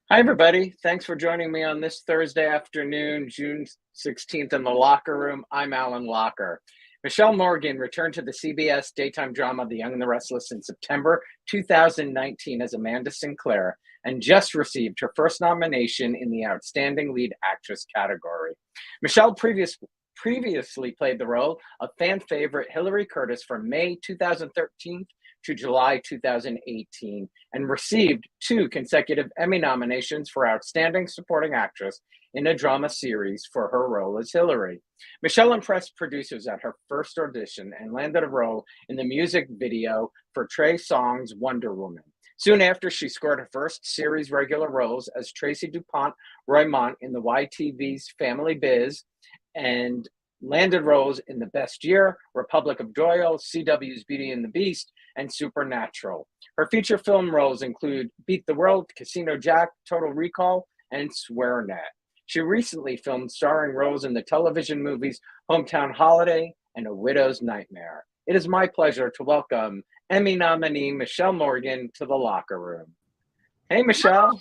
Hi, everybody. Thanks for joining me on this Thursday afternoon, June 16th in the Locher Room. I'm Alan Locher. Mishael Morgan returned to the CBS daytime drama The Young and the Restless in September 2019 as Amanda Sinclair and just received her first nomination in the Outstanding Lead Actress category. Mishael previously played the role of fan favorite Hilary Curtis from May 2013 to July 2018 and received 2 consecutive Emmy nominations for Outstanding Supporting Actress in a Drama Series for her role as Hilary. Mishael impressed producers at her first audition and landed a role in the music video for Trey Songz' Wonder Woman. Soon after, she scored her first series regular roles as Tracy Dupont-Roymont in the YTV's Family Biz and landed roles in The Best Year, Republic of Doyle, CW's Beauty and the Beast, and Supernatural. Her feature film roles include Beat the World, Casino Jack, Total Recall, and Swearnet. She recently filmed starring roles in the television movies Hometown Holiday and A Widow's Nightmare. It is my pleasure to welcome Emmy nominee Mishael Morgan to the Locher Room. Hey, Mishael.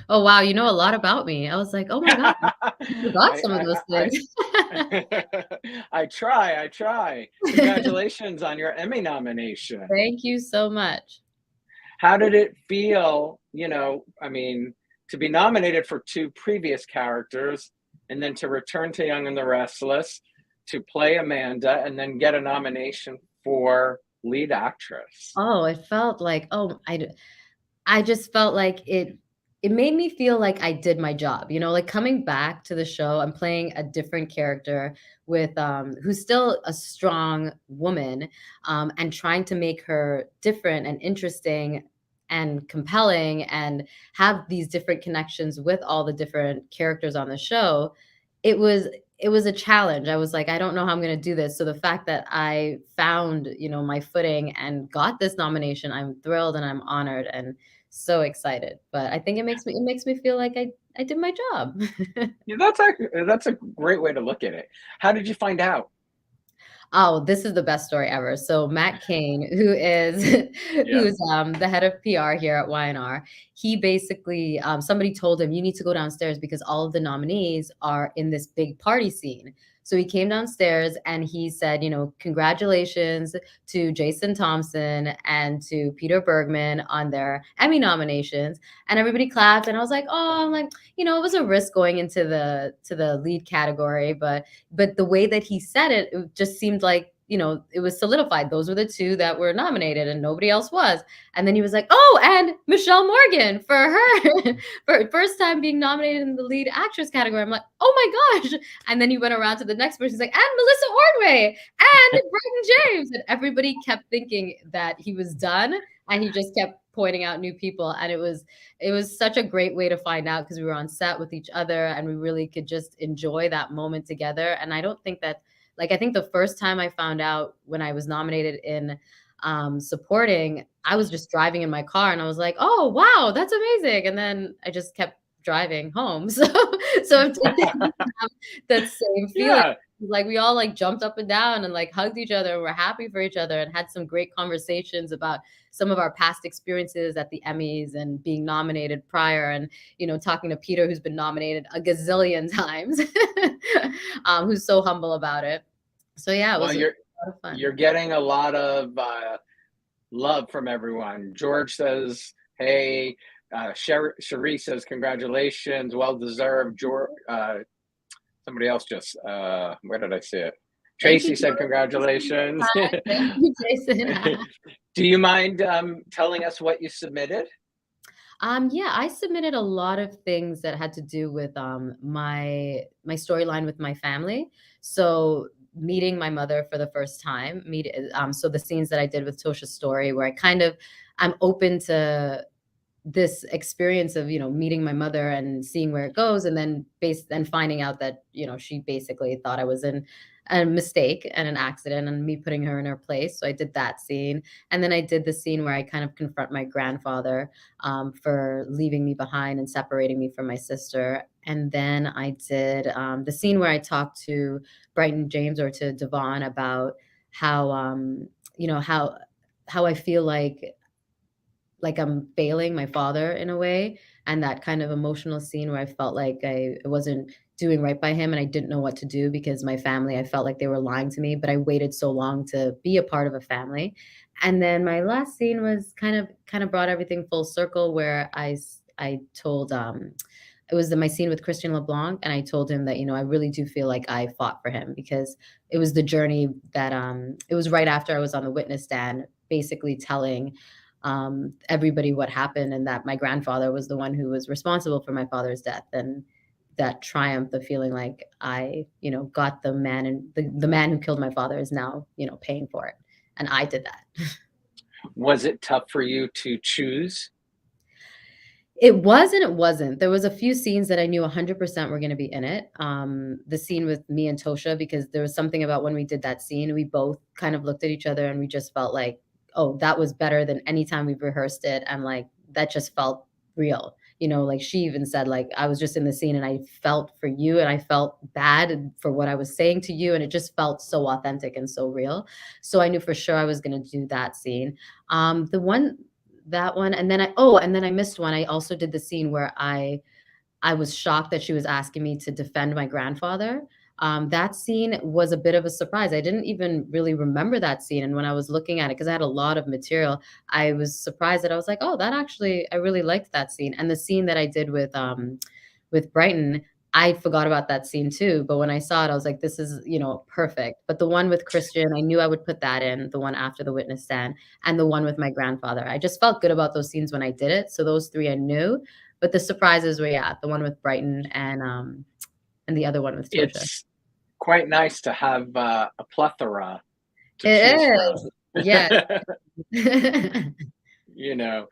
Oh, wow. You know a lot about me. I was like, oh my God, I forgot some of those things. I try. Congratulations on your Emmy nomination. Thank you so much. How did it feel, to be nominated for 2 previous characters and then to return to Young and the Restless, to play Amanda, and then get a nomination for lead actress? Oh, it felt like, I just felt like it made me feel like I did my job, like coming back to the show, I'm playing a different character with who's still a strong woman, and trying to make her different and interesting and compelling and have these different connections with all the different characters on the show. It was it was a challenge. I was like, I don't know how I'm going to do this. So the fact that I found, my footing and got this nomination, I'm thrilled and I'm honored and so excited. But I think it makes me feel like I did my job. Yeah, that's a great way to look at it. How did you find out? Oh, this is the best story ever. So Matt Kane, who is Yeah. who's the head of PR here at YNR, he basically somebody told him you need to go downstairs because all of the nominees are in this big party scene. So he came downstairs and he said, congratulations to Jason Thompson and to Peter Bergman on their Emmy nominations. And everybody clapped. And I was like, oh, I'm like, it was a risk going into the lead category, but the way that he said it, it just seemed like, it was solidified. Those were the 2 that were nominated and nobody else was. And then he was like, oh, and Mishael Morgan for her for first time being nominated in the lead actress category. I'm like, oh my gosh. And then he went around to the next person. He's like, and Melissa Ordway and Brenton James. And everybody kept thinking that he was done. And he just kept pointing out new people. And it was such a great way to find out because we were on set with each other and we really could just enjoy that moment together. And I don't think that, I think the first time I found out when I was nominated in supporting, I was just driving in my car and I was like, oh, wow, that's amazing. And then I just kept driving home. So it didn't have that same feeling. Yeah. Like we all jumped up and down and hugged each other and were happy for each other and had some great conversations about some of our past experiences at the Emmys and being nominated prior and, talking to Peter, who's been nominated a gazillion times, who's so humble about it. So yeah, it Well, was a lot of fun. you're getting a lot of love from everyone. George says, "Hey." Cherie says, "Congratulations, well deserved." George, somebody else just where did I see it? Thank you, Tracy said, "Congratulations." George. Thank you, Jason. Do you mind telling us what you submitted? Yeah, I submitted a lot of things that had to do with my storyline with my family. So meeting my mother for the first time, so the scenes that I did with Tosha's story, where I'm open to this experience of meeting my mother and seeing where it goes, and then finding out that she basically thought I was in a mistake and an accident and me putting her in her place. So I did that scene, and then I did the scene where I kind of confront my grandfather for leaving me behind and separating me from my sister. And then I did the scene where I talked to Brighton James or to Devon about how how I feel like I'm failing my father in a way. and that kind of emotional scene where I felt like I wasn't doing right by him and I didn't know what to do because my family, I felt like they were lying to me, but I waited so long to be a part of a family. And then my last scene was kind of brought everything full circle where I told it was my scene with Christian LeBlanc, and I told him that, I really do feel like I fought for him because it was the journey that it was right after I was on the witness stand, basically telling everybody what happened and that my grandfather was the one who was responsible for my father's death. And that triumph, the feeling like I, got the man, and the man who killed my father is now, paying for it. And I did that. Was it tough for you to choose? It was and it wasn't. There was a few scenes that I knew 100% were gonna be in it. The scene with me and Tosha, because there was something about when we did that scene, we both kind of looked at each other and we just felt like, "Oh, that was better than any time we've rehearsed it." And, like, that just felt real. Like, she even said, like, "I was just in the scene and I felt for you and I felt bad for what I was saying to you," and it just felt so authentic and so real. So I knew for sure I was gonna do that scene. The one that one, and then I missed one. I also did the scene where I was shocked that she was asking me to defend my grandfather. That scene was a bit of a surprise. I didn't even really remember that scene, and when I was looking at it, because I had a lot of material, I was surprised that I was like, "Oh, that actually I really liked that scene." And the scene that I did with Brighton, I forgot about that scene too, but when I saw it, I was like, "This is, perfect." But the one with Christian, I knew I would put that in, the one after the witness stand, and the one with my grandfather. I just felt good about those scenes when I did it, so those 3 I knew, but the surprises were, yeah, the one with Brighton and the other one with Tosha. It's quite nice to have a plethora to choose It from. is. Yeah. You know,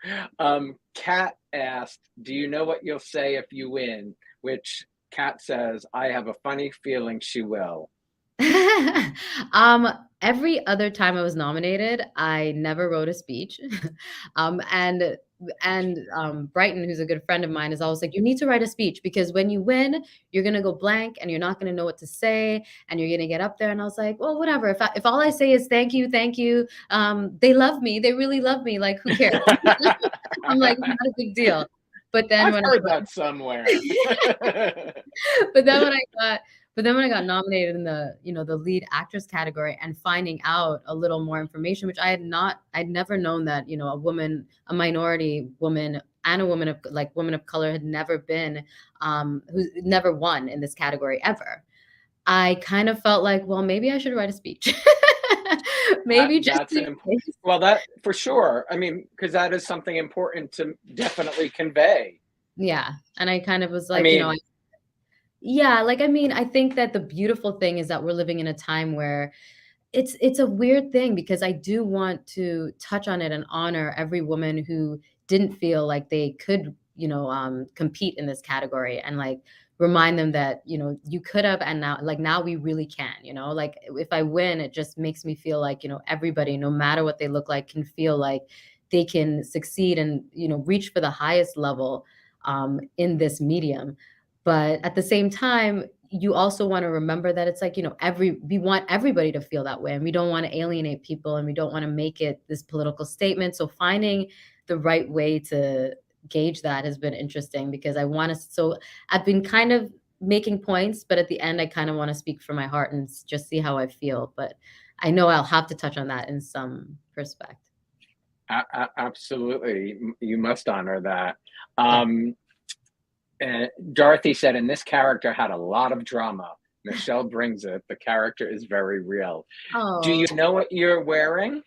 Kat asked, "Do you know what you'll say if you win?" Which Kat says, "I have a funny feeling she will." Um, every other time I was nominated, I never wrote a speech. Um, and Brighton, who's a good friend of mine, is always like, "You need to write a speech because when you win, you're gonna go blank and you're not gonna know what to say and you're gonna get up there." And I was like, "Well, whatever. If all I say is thank you, they love me. They really love me. Like, who cares?" I'm like, "Not a big deal." But then I've when heard that somewhere. but then when I got nominated in the lead actress category and finding out a little more information, which I'd never known that, a woman, a minority woman and a woman of color had never been, who never won in this category ever. I kind of felt like, well, maybe I should write a speech. Maybe just That's in case. well, that for sure. I mean, because that is something important to definitely convey. Yeah. And I kind of was I like, mean, yeah, like, I mean, I think that the beautiful thing is that we're living in a time where it's a weird thing because I do want to touch on it and honor every woman who didn't feel like they could, compete in this category and, like, remind them that, you could have and now we really can, like, if I win, it just makes me feel like, everybody, no matter what they look like, can feel like they can succeed and, reach for the highest level, in this medium. But at the same time, you also wanna remember that it's like, we want everybody to feel that way, and we don't wanna alienate people, and we don't wanna make it this political statement, so finding the right way to gauge that has been interesting because I've been kind of making points, but at the end, I kinda wanna speak from my heart and just see how I feel, but I know I'll have to touch on that in some respect. absolutely, you must honor that. Yeah. Dorothy said, "And this character had a lot of drama. Michelle brings it. The character is very real." Do Oh. you know what you're wearing?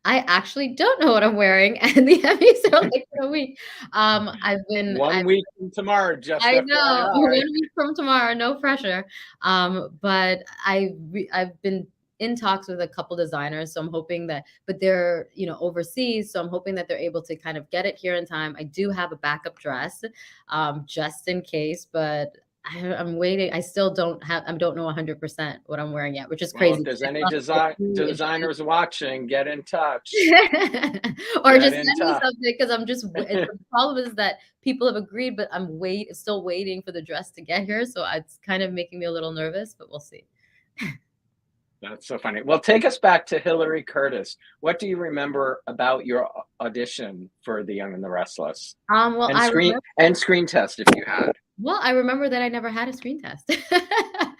I actually don't know what I'm wearing, and the Emmys are, like, in a week. One week from tomorrow, just I know, FYI. 1 week from tomorrow, no pressure. But I've been in talks with a couple designers, so I'm hoping that but they're, overseas, so I'm hoping that they're able to kind of get it here in time. I do have a backup dress, just in case, but I'm waiting. I don't know 100% what I'm wearing yet, which is Well, if crazy. there's any It's designers watching, get in touch. Or Get just in send me touch. something because I'm just the problem is that people have agreed, but I'm still waiting for the dress to get here, so it's kind of making me a little nervous, but we'll see. That's so funny. Well, take us back to Hilary Curtis. What do you remember about your audition for The Young and the Restless? Well, I remember. And screen test if you had. Well, I remember that I never had a screen test.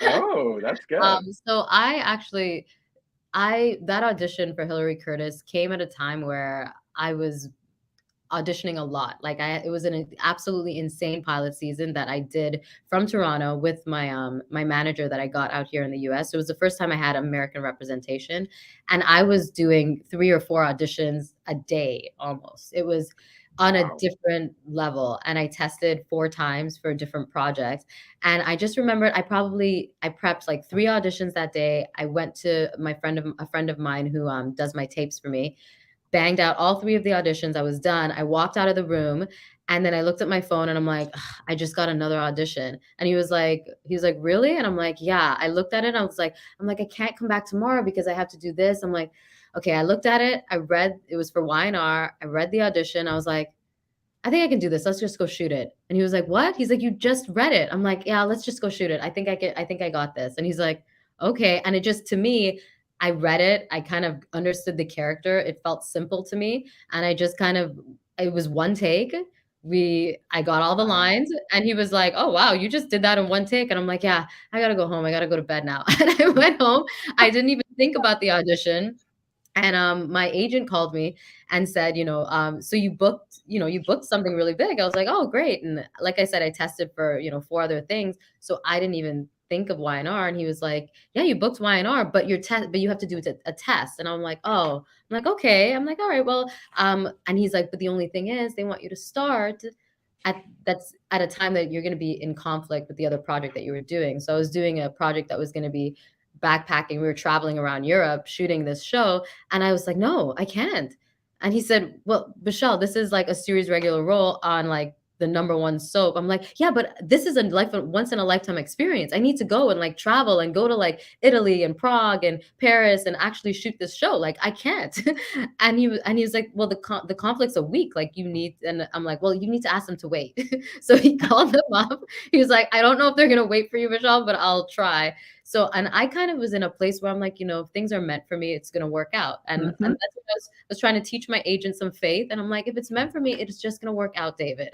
Oh, that's good. So I actually, that audition for Hilary Curtis came at a time where I was auditioning a lot. Like it was an absolutely insane pilot season that I did from Toronto with my manager that I got out here in the US. It was the first time I had American representation, and I was doing 3 or 4 auditions a day almost. It was on a Wow. different level, and I tested 4 times for different projects. And I just remembered I prepped like 3 auditions that day. I went to a friend of mine who does my tapes for me, banged out all 3 of the auditions. I was done. I walked out of the room, and then I looked at my phone and I'm like, "Ugh, I just got another audition." And he was like, "Really?" And I'm like, "Yeah." I looked at it and I'm like, "I can't come back tomorrow because I have to do this." I'm like, "Okay." I looked at it. I read it was for Y&R. I read the audition. I was like, "I think I can do this. Let's just go shoot it." And he was like, "What?" He's like, "You just read it." I'm like, "Yeah, let's just go shoot it. I think I got this." And he's like, "Okay." And it just, to me, I read it. I kind of understood the character. It felt simple to me. And I just kind of, it was one take. I got all the Wow. lines, and he was like, "Oh, wow, you just did that in one take." And I'm like, "Yeah, I got to go home. I got to go to bed now." And I went home. I didn't even think about the audition. And my agent called me and said, "So you booked something really big." I was like, "Oh, great." And like I said, I tested for 4 other things, so I didn't even think of Y&R. And he was like, "Yeah, you booked Y&R, but you have to do a test." And I'm like, "Oh." I'm like, "Okay." I'm like, "All right, well," and he's like, "But the only thing is, they want you to start at a time that you're going to be in conflict with the other project that you were doing." So I was doing a project that was going to be backpacking. We were traveling around Europe shooting this show, and I was like, "No, I can't." And he said, "Well, Michelle, this is like a series regular role on like the #1 soap." I'm like, "Yeah, but this is a once in a lifetime experience. I need to go and like travel and go to like Italy and Prague and Paris and actually shoot this show. Like I can't." And he was like, "Well, the conflict's a week. Like you need." And I'm like, "Well, you need to ask them to wait." So he called them up. He was like, "I don't know if they're gonna wait for you, Michelle, but I'll try." So, and I kind of was in a place where I'm like, if things are meant for me, it's gonna work out. And that's Mhm. what I was trying to teach my agent some faith. And I'm like, if it's meant for me, it's just gonna work out, David.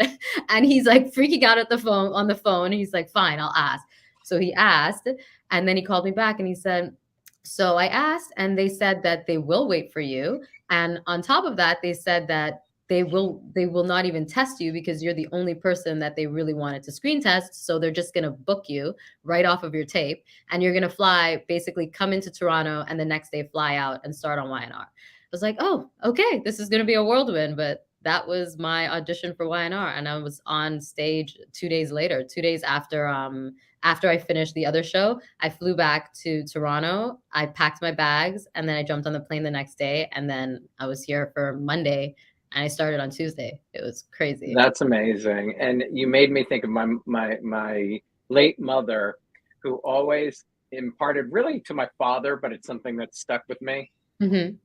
And he's like freaking out at the phone on the phone. He's like, "Fine, I'll ask." So he asked, and then he called me back and he said, "So I asked, and they said that they will wait for you. And on top of that, they said that they will not even test you because you're the only person that they really wanted to screen test. So they're just gonna book you right off of your tape, and you're gonna fly, basically come into Toronto, and the next day fly out and start on Y&R." I was like, "Oh, okay, this is gonna be a whirlwind." But that was my audition for Y&R, and I was on stage 2 days later, 2 days after I finished the other show. I flew back to Toronto. I packed my bags, and then I jumped on the plane the next day, and then I was here for Monday, and I started on Tuesday. It was crazy. That's amazing. And you made me think of my late mother, who always imparted really to my father, but it's something that stuck with me. Mhm.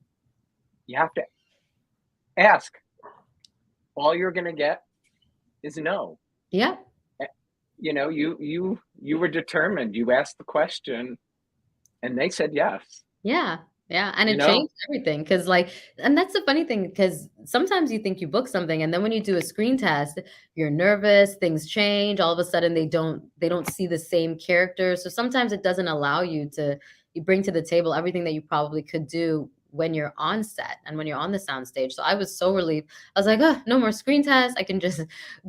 You have to ask. All you're gonna get is no. Yeah. Eh, you were determined. You asked the question and they said yes, Yeah. Yeah, and you it know? changed everything because, like, and that's the funny thing, because sometimes you think you book something, and then when you do a screen test, you're nervous, things change, all of a sudden they don't see the same character, so sometimes it doesn't allow you bring to the table everything that you probably could do when you're on set and when you're on the sound stage. So I was so relieved. I was like, "Oh, no more screen test. I can just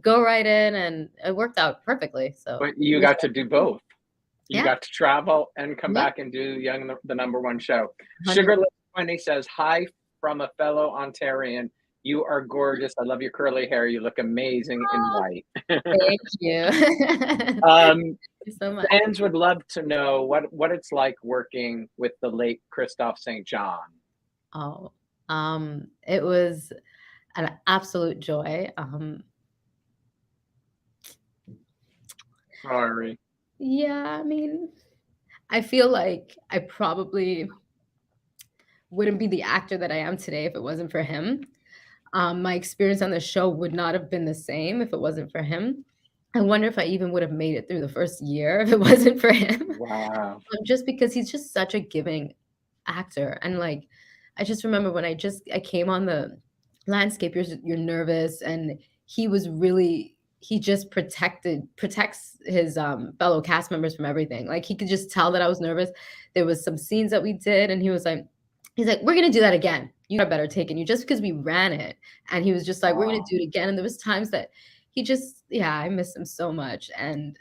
go right in," and it worked out perfectly, so But it you was got to do both. You yeah, got to travel and come yeah, back and do Young the #1 show. 100. Sugarless 20 says, "Hi from a fellow Ontarian. You are gorgeous. I love your curly hair. You look amazing in white." Thank you. Thank Um, you so much. Fans would love to know what it's like working with the late Christophe St. John. Oh, it was an absolute joy. Sorry. Yeah, I mean, I feel like I probably wouldn't be the actor that I am today if it wasn't for him. My experience on the show would not have been the same if it wasn't for him. I wonder if I even would have made it through the first year if it wasn't for him. Wow. Just because he's just such a giving actor. And like, I just remember when I came on the landscape, you're nervous, and he just protects his fellow cast members from everything. Like, he could just tell that I was nervous. There was some scenes that we did, and he's like, we're gonna do that again. You got better taken you just because we ran it. And he was just like, we're gonna do it again. And there was times that he just, I miss him so much. And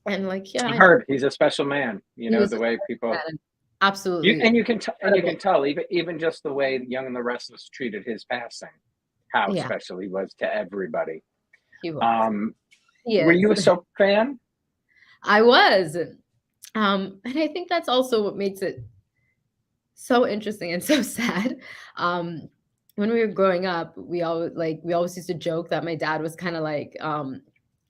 like, I heard he's a special man. You know, the way people absolutely. You can tell even just the way Young and the Restless treated his passing, how special he was to everybody. He was. Were you a soap fan? I was. And I think that's also what makes it so interesting and so sad. When we were growing up, we always used to joke that my dad was kind of like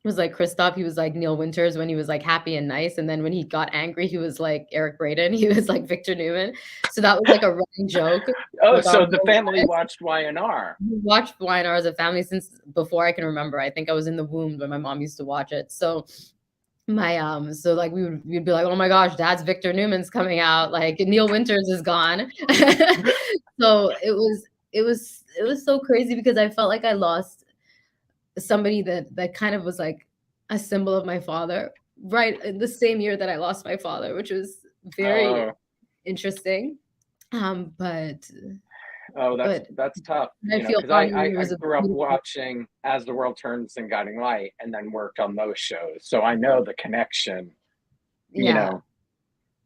was like Christoph. He was like Neil Winters when he was like happy and nice, and then when he got angry, he was like Eric Braeden. He was like Victor Newman. So that was like a running joke. So the family watched Y&R. We watched Y&R as a family since before I can remember. I think I was in the womb when my mom used to watch it. So so like we'd be like, oh my gosh, Dad's Victor Newman's coming out, like Neil Winters is gone. So it was so crazy because I felt like I lost somebody that kind of was like a symbol of my father, right in the same year that I lost my father, which was very interesting. But that's tough. I grew up watching As the World Turns and Guiding Light, and then worked on those shows, so I know the connection. You know,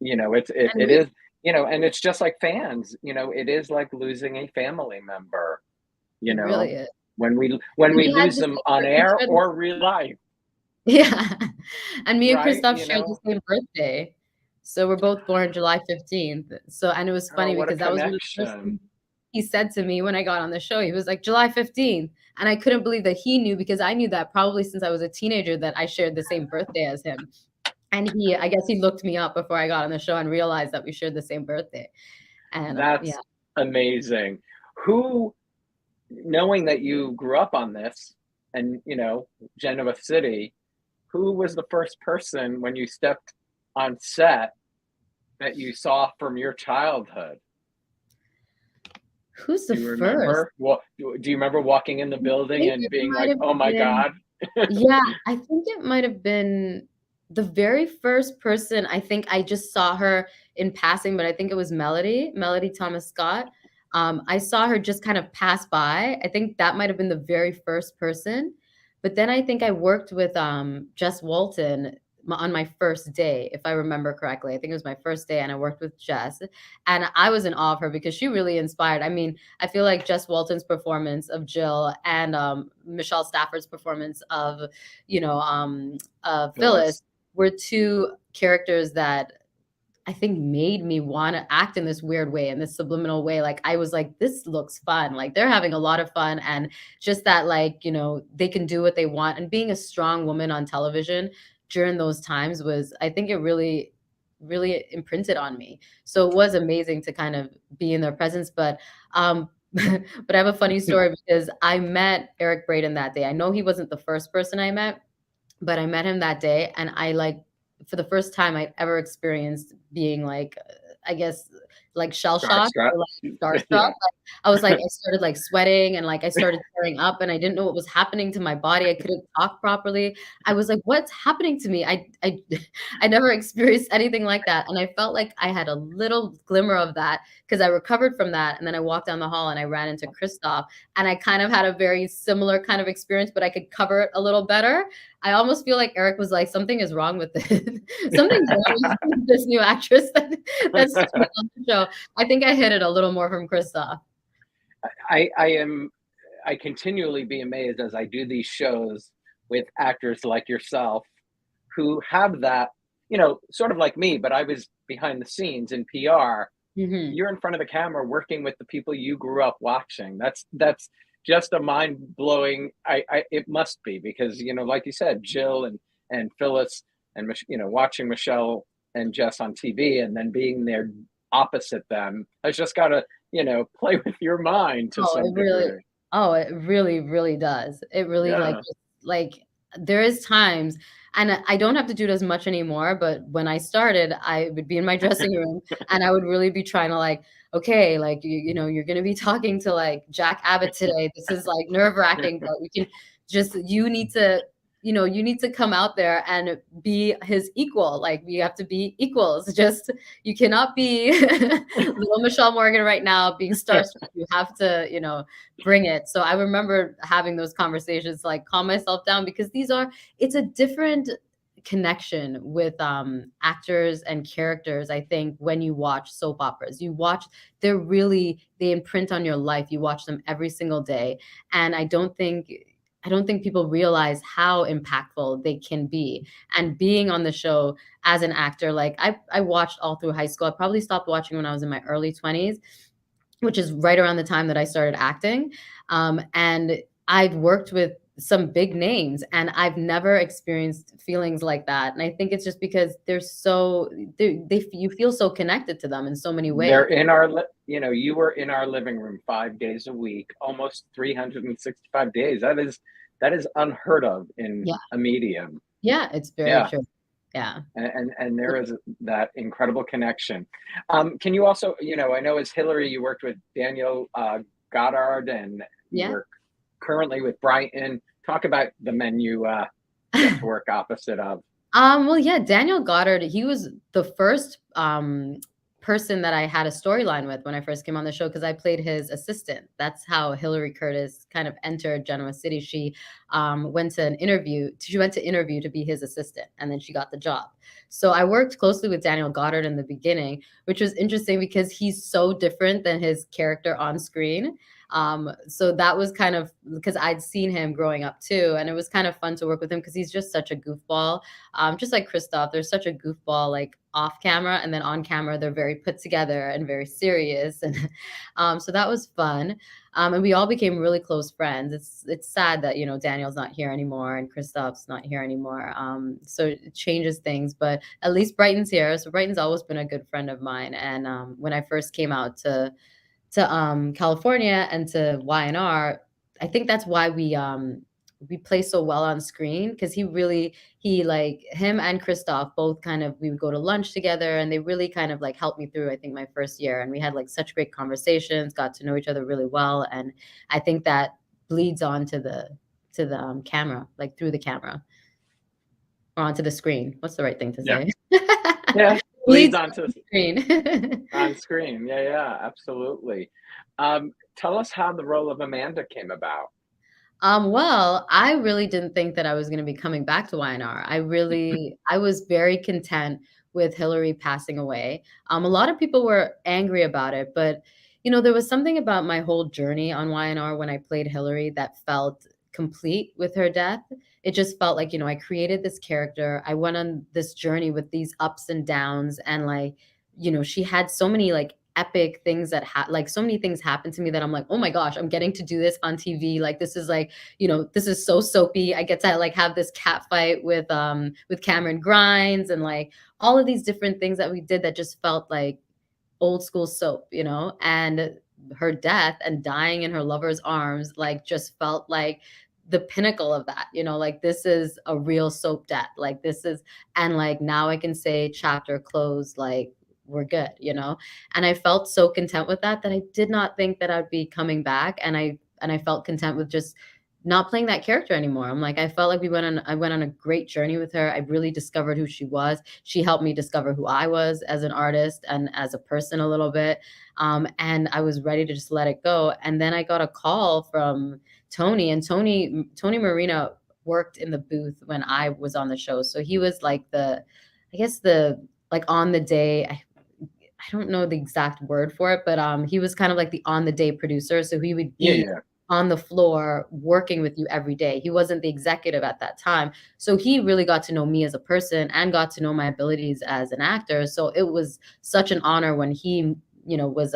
it is, and it's just like fans. It is like losing a family member. It really is. When we lose them on air or real life. Yeah, and me and Christoph shared the same birthday, so we're both born July 15th. So, and it was funny because that was one of the first things he said to me when I got on the show. He was like, July 15th. And I couldn't believe that he knew, because I knew that probably since I was a teenager that I shared the same birthday as him. And I guess he looked me up before I got on the show and realized that we shared the same birthday. And that's amazing. Who, knowing that you grew up on this and, Genova City, who was the first person when you stepped on set that you saw from your childhood? Who's the first? Well, do you remember walking in the building and being like, oh my God? Yeah, I think it might have been the very first person. I think I just saw her in passing, but I think it was Melody Thomas Scott. I saw her just kind of pass by. I think that might have been the very first person. But then I think I worked with Jess Walton on my first day, if I remember correctly. I think it was my first day, and I worked with Jess, and I was in awe of her because she really inspired. I mean, I feel like Jess Walton's performance of Jill and Michelle Stafford's performance of, Phyllis were two characters that I think made me want to act in this weird way, in this subliminal way. Like, I was like, this looks fun. Like, they're having a lot of fun. And just that, like, they can do what they want. And being a strong woman on television during those times was, I think it really, really imprinted on me. So it was amazing to kind of be in their presence. But I have a funny story because I met Eric Braeden that day. I know he wasn't the first person I met, but I met him that day. And I for the first time I ever experienced being like, I guess, like shell shocked or like starstruck. Yeah. I was like, I started like sweating and like I started tearing up and I didn't know what was happening to my body. I couldn't talk properly. I was like, what's happening to me? I never experienced anything like that. And I felt like I had a little glimmer of that because I recovered from that. And then I walked down the hall and I ran into Christoph, and I kind of had a very similar kind of experience, but I could cover it a little better. I almost feel like Eric was like, something is wrong with this. Something's wrong with this new actress that's on the show. I think I hit it a little more from Christoph. I continually be amazed as I do these shows with actors like yourself who have that, sort of like me, but I was behind the scenes in PR. Mm-hmm. You're in front of the camera working with the people you grew up watching. That's just a mind-blowing, it must be, because, like you said, Jill and Phyllis and, watching Michelle and Jess on TV and then being there opposite them has just got to, play with your mind to some degree. It really, really does. It really like there is times And I don't have to do it as much anymore, but when I started, I would be in my dressing room and I would really be trying to like, okay, like you know, you're gonna be talking to like Jack Abbott today. This is like nerve-wracking, but we can just you need to, you know, you need to come out there and be his equal. Like you have to be equals. Just you cannot be little Mishael Morgan right now being starstruck. You have to, you know, bring it. So I remember having those conversations, like calm myself down because it's a different connection with actors and characters. I think when you watch soap operas, they imprint on your life. You watch them every single day. And I don't think people realize how impactful they can be. And being on the show as an actor, like I watched all through high school. I probably stopped watching when I was in my early 20s, which is right around the time that I started acting. And I've worked with some big names and I've never experienced feelings like that. And I think it's just because you feel so connected to them in so many ways. They're in our, you were in our living room 5 days a week, almost 365 days. That is unheard of in a medium. Yeah, it's very true. Yeah. And there is that incredible connection. Can you also, I know as Hilary, you worked with Daniel Goddard and you work currently with Brighton. Talk about the men you get to work opposite of. Well, yeah, Daniel Goddard, he was the first person that I had a storyline with when I first came on the show because I played his assistant. That's how Hilary Curtis kind of entered Genova City. She went to interview to be his assistant, and then she got the job. So I worked closely with Daniel Goddard in the beginning, which was interesting because he's so different than his character on screen. So that was kind of because I'd seen him growing up too, and it was kind of fun to work with him because he's just such a goofball. Just like Christoph, they're such a goofball, like off camera, and then on camera they're very put together and very serious, and so that was fun. And we all became really close friends. It's sad that Daniel's not here anymore and Christoph's not here anymore. So it changes things, but at least Brighton's here. So Brighton's always been a good friend of mine. And when I first came out to California and to YNR, I think that's why we play so well on screen because he like him and Christoph both we would go to lunch together and they really kind of like helped me through I think my first year, and we had like such great conversations, got to know each other really well, and I think that bleeds on to the camera, like through the camera or onto the screen. What's the right thing to say? Yeah. Bleeds onto the screen. On screen. Yeah, absolutely. Tell us how the role of Amanda came about. Well, I really didn't think that I was going to be coming back to YNR. I was very content with Hilary passing away. A lot of people were angry about it, but there was something about my whole journey on YNR when I played Hilary that felt complete with her death. It just felt like, I created this character. I went on this journey with these ups and downs, and she had so many like epic things that so many things happened to me that I'm like, oh my gosh, I'm getting to do this on TV. Like this is like, this is so soapy. I get to like have this cat fight with Cameron Grimes and like all of these different things that we did that just felt like old school soap, and her death and dying in her lover's arms, like just felt like the pinnacle of that, like this is a real soap death. Like this is, and like now I can say chapter closed, like we're good, and I felt so content with that I did not think that I'd be coming back. And I felt content with just not playing that character anymore. I felt like I went on a great journey with her. I really discovered who she was. She helped me discover who I was as an artist and as a person a little bit. And I was ready to just let it go. And then I got a call from Tony, and Tony Marino worked in the booth when I was on the show. So he was like on the day, I don't know the exact word for it, but he was kind of like the on the day producer. So he would be on the floor working with you every day. He wasn't the executive at that time. So he really got to know me as a person and got to know my abilities as an actor. So it was such an honor when he, was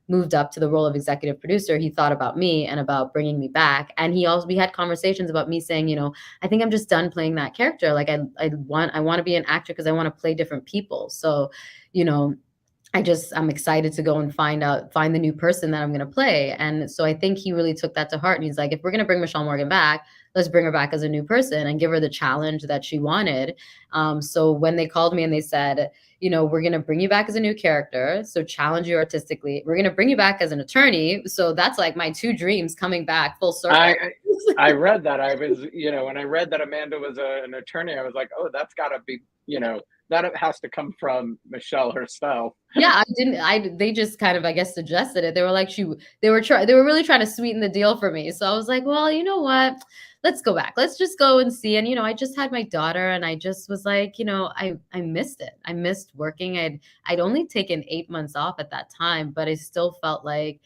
moved up to the role of executive producer. He thought about me and about bringing me back. And we had conversations about me saying, I think I'm just done playing that character. Like I want to be an actor because I want to play different people. So, I'm excited to go and find the new person that I'm going to play. And so I think he really took that to heart. And he's like, if we're going to bring Mishael Morgan back, let's bring her back as a new person and give her the challenge that she wanted. So when they called me and they said, we're going to bring you back as a new character, so challenge you artistically. We're going to bring you back as an attorney. So that's like my two dreams coming back full circle. I read that. I was, when I read that Amanda was an attorney, I was like, oh, that's got to be, that has to come from Mishael herself. Yeah, they just kind of, I guess, suggested it. They were like, they were really trying to sweeten the deal for me. So I was like, well, you know what? Let's go back. Let's just go and see. And, I just had my daughter and I just was like, I missed it. I missed working. I'd only taken 8 months off at that time, but I still felt like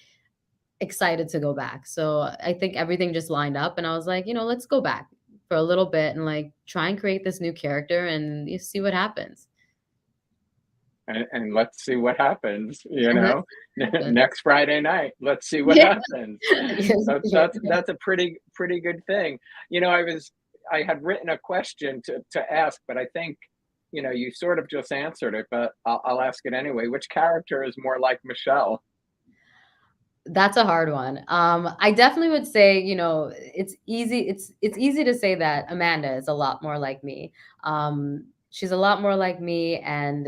excited to go back. So I think everything just lined up and I was like, let's go back for a little bit and like try and create this new character and you see what happens. And let's see what happens, next Friday night. Let's see what happens. That's a pretty good thing. I had written a question to ask, but I think, you sort of just answered it, but I'll ask it anyway. Which character is more like Mishael? That's a hard one. I definitely would say, it's easy to say that Amanda is a lot more like me. She's a lot more like me, and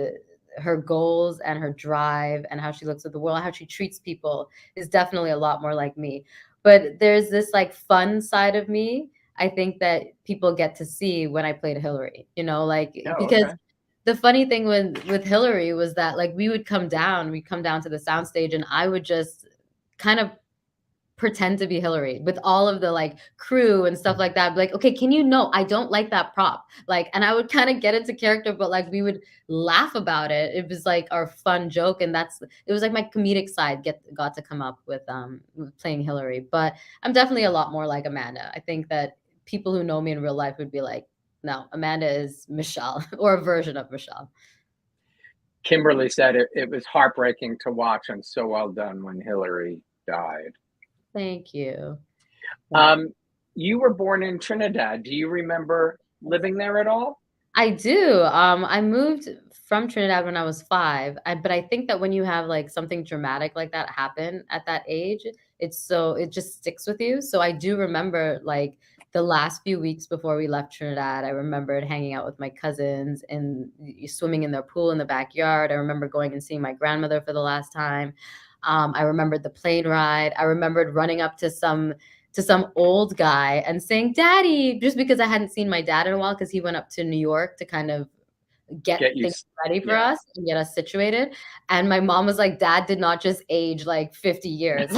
her goals and her drive and how she looks at the world, how she treats people is definitely a lot more like me. But there's this like fun side of me, I think, that people get to see when I played Hilary, because the funny thing with Hilary was that like we'd come down to the soundstage and I would just kind of pretend to be Hilary with all of the like crew and stuff like that. Like, okay, I don't like that prop. Like, and I would kind of get into character, but like we would laugh about it. It was like our fun joke. And it was like my comedic side got to come up with playing Hilary. But I'm definitely a lot more like Amanda. I think that people who know me in real life would be like, no, Amanda is Mishael or a version of Mishael. Kimberly said it was heartbreaking to watch and so well done when Hilary died. Thank you. You were born in Trinidad. Do you remember living there at all? I do. I moved from Trinidad when I was 5, but I think that when you have like something dramatic like that happen at that age, it just sticks with you. So I do remember like the last few weeks before we left Trinidad, I remembered hanging out with my cousins and swimming in their pool in the backyard. I remember going and seeing my grandmother for the last time. I remembered the plane ride. I remembered running up to some old guy and saying, "Daddy," just because I hadn't seen my dad in a while, because he went up to New York to kind of get things ready for us and get us situated. And my mom was like, "Dad did not just age like 50 years."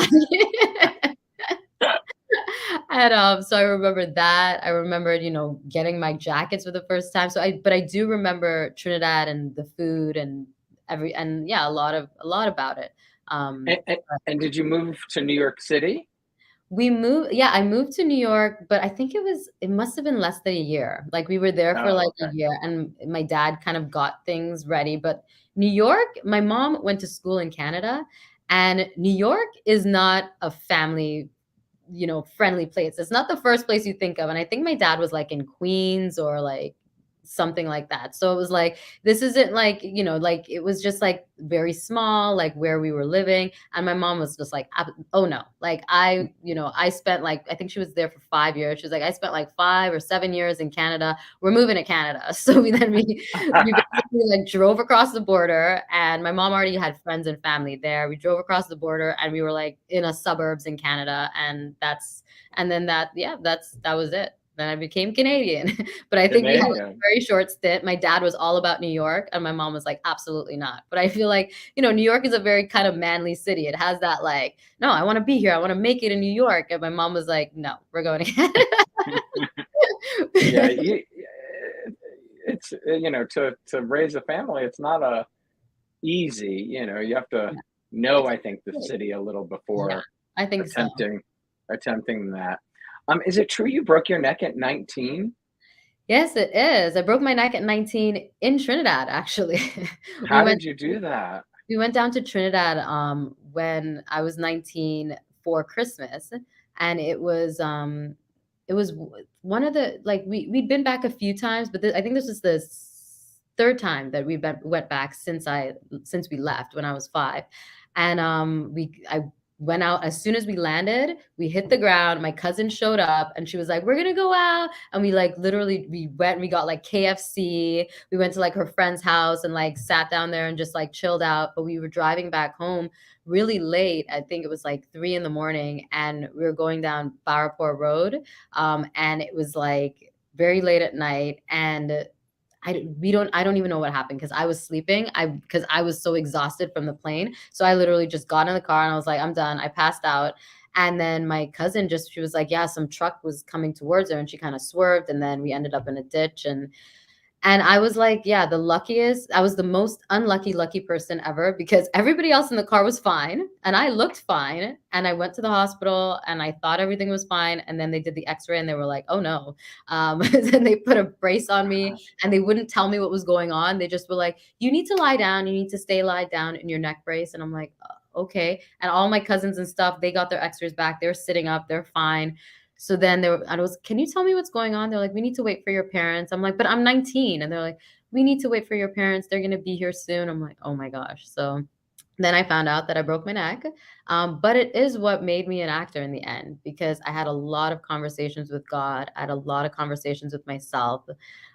And so I remember that. I remembered, getting my jackets for the first time. But I do remember Trinidad and the food and a lot about it. And did you move to New York City? I moved to New York, but I think it must have been less than a year. Like we were there for a year and my dad kind of got things ready. But New York, my mom went to school in Canada, and New York is not a family, friendly place. It's not the first place you think of. And I think my dad was like in Queens or like something like that. So it was like, this isn't like, like it was just like very small, like where we were living. And my mom was just like, oh no, like I spent like, I think she was there for 5 years. She was like, I spent like 5 or 7 years in Canada. We're moving to Canada. So we basically like drove across the border, and my mom already had friends and family there. We drove across the border and we were like in a suburbs in Canada. And that was it. Then I became Canadian. But I think we had a very short stint. My dad was all about New York, and my mom was like, absolutely not. But I feel like, New York is a very kind of manly city. It has that like, no, I want to be here. I want to make it in New York. And my mom was like, no, we're going to Canada. Yeah, it's, to raise a family, it's not easy. You have to know, I think, the city a little before I think attempting that. Is it true you broke your neck at 19? Yes, it is. I broke my neck at 19 in Trinidad, actually. How did you do that? We went down to Trinidad when I was 19 for Christmas, and it was one of the, like, we'd been back a few times, but I think this was the third time that went back since we left when I was 5. And I went out. As soon as we landed, we hit the ground. My cousin showed up and she was like, we're going to go out. And we like literally, we went, we got like KFC. We went to like her friend's house and like sat down there and just like chilled out. But we were driving back home really late. I think it was like 3 a.m. and we were going down Barapur Road. And it was like very late at night. And I don't even know what happened because I was sleeping. Because I was so exhausted from the plane. So I literally just got in the car and I was like, I'm done. I passed out. And then my cousin she was like, yeah, some truck was coming towards her and she kind of swerved. And then we ended up in a ditch. And I was like, yeah, the luckiest. I was the most lucky person ever because everybody else in the car was fine and I looked fine. And I went to the hospital and I thought everything was fine. And then they did the x-ray and they were like, oh no. Then they put a brace on me and they wouldn't tell me what was going on. They just were like, you need to lie down. You need to stay lied down in your neck brace. And I'm like, okay. And all my cousins and stuff, they got their x-rays back. They're sitting up. They're fine. So then can you tell me what's going on? They're like, we need to wait for your parents. I'm like, but I'm 19. And they're like, we need to wait for your parents. They're going to be here soon. I'm like, oh my gosh. So then I found out that I broke my neck. But it is what made me an actor in the end, because I had a lot of conversations with God. I had a lot of conversations with myself.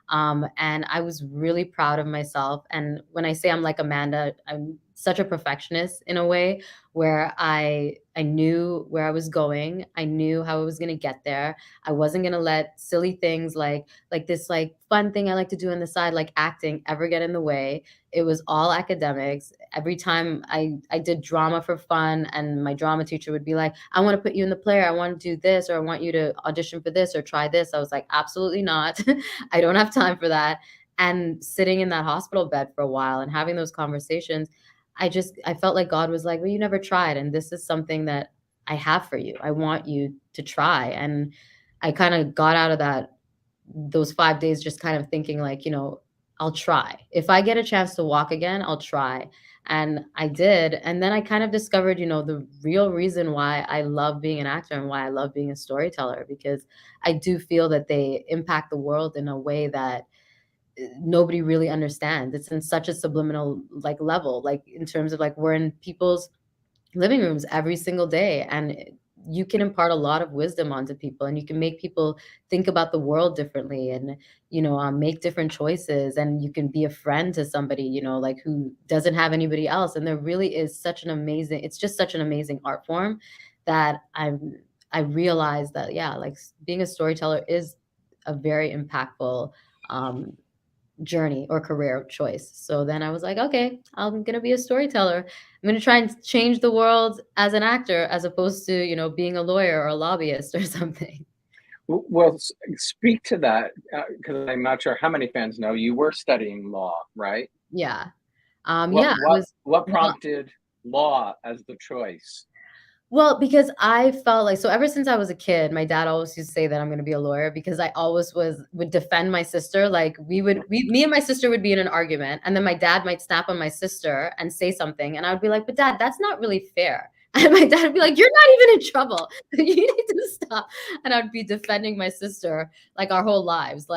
And I was really proud of myself. And when I say I'm like Amanda, I'm such a perfectionist in a way where I knew where I was going. I knew how I was going to get there. I wasn't going to let silly things like this like fun thing I like to do on the side, like acting, ever get in the way. It was all academics. Every time I did drama for fun, and my drama teacher would be like, I want to put you in the play, or I want to do this, or I want you to audition for this or try this. I was like, absolutely not. I don't have time for that. And sitting in that hospital bed for a while and having those conversations, I felt like God was like, well, you never tried. And this is something that I have for you. I want you to try. And I kind of got out of those 5 days, just kind of thinking like, I'll try. If I get a chance to walk again, I'll try. And I did. And then I kind of discovered, the real reason why I love being an actor and why I love being a storyteller, because I do feel that they impact the world in a way that nobody really understands. It's in such a subliminal like level, like in terms of like we're in people's living rooms every single day, and you can impart a lot of wisdom onto people, and you can make people think about the world differently, and make different choices, and you can be a friend to somebody like who doesn't have anybody else. And there really is it's just such an amazing art form that I realized that like being a storyteller is a very impactful journey or career choice. So then I was like, okay, I'm going to be a storyteller. I'm going to try and change the world as an actor, as opposed to, being a lawyer or a lobbyist or something. Well, speak to that, because I'm not sure how many fans know you were studying law, right? Yeah. What prompted law as the choice? Well, because I felt like, so ever since I was a kid, my dad always used to say that I'm going to be a lawyer, because I always would defend my sister. Like me and my sister would be in an argument, and then my dad might snap on my sister and say something. And I would be like, but Dad, that's not really fair. And my dad would be like, you're not even in trouble. You need to stop. And I'd be defending my sister like our whole lives.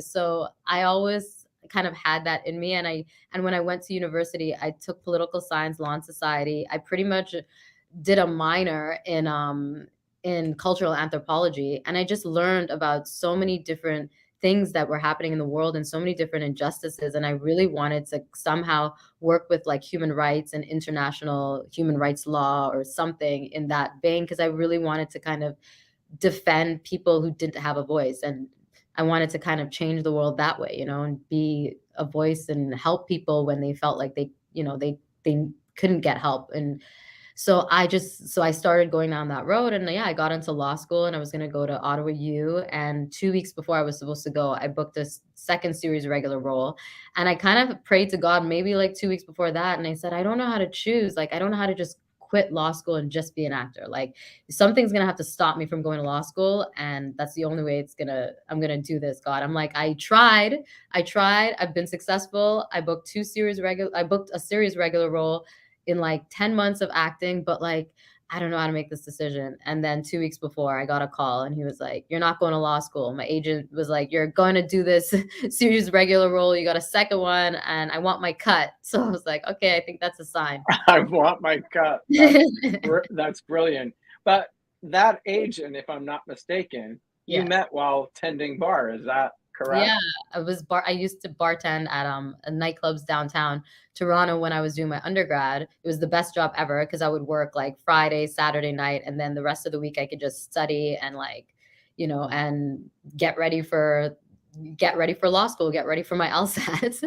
So I always kind of had that in me. And when I went to university, I took political science, law and society. I pretty much did a minor in cultural anthropology, and I just learned about so many different things that were happening in the world and so many different injustices. And I really wanted to somehow work with like human rights and international human rights law or something in that vein, because I really wanted to kind of defend people who didn't have a voice, and I wanted to kind of change the world that way, and be a voice and help people when they felt like they couldn't get help. And so I started going down that road, and I got into law school, and I was going to go to Ottawa U. And 2 weeks before I was supposed to go, I booked a second series regular role. And I kind of prayed to God maybe like 2 weeks before that. And I said, I don't know how to choose. Like, I don't know how to just quit law school and just be an actor. Like, something's going to have to stop me from going to law school. And that's the only way I'm going to do this, God. I'm like, I tried. I've been successful. I booked a series regular role in like 10 months of acting, but like I don't know how to make this decision. And then 2 weeks before, I got a call and he was like, "You're not going to law school." My agent was like, "You're going to do this series regular role. You got a second one and I want my cut." So I was like, "Okay, I think that's a sign." I want my cut. That's brilliant. But that agent, if I'm not mistaken, you Yeah. met while tending bar. Is that correct? Yeah, I used to bartend at nightclubs downtown Toronto when I was doing my undergrad. It was the best job ever because I would work like Friday, Saturday night, and then the rest of the week I could just study and like, and get ready for law school, get ready for my LSATs.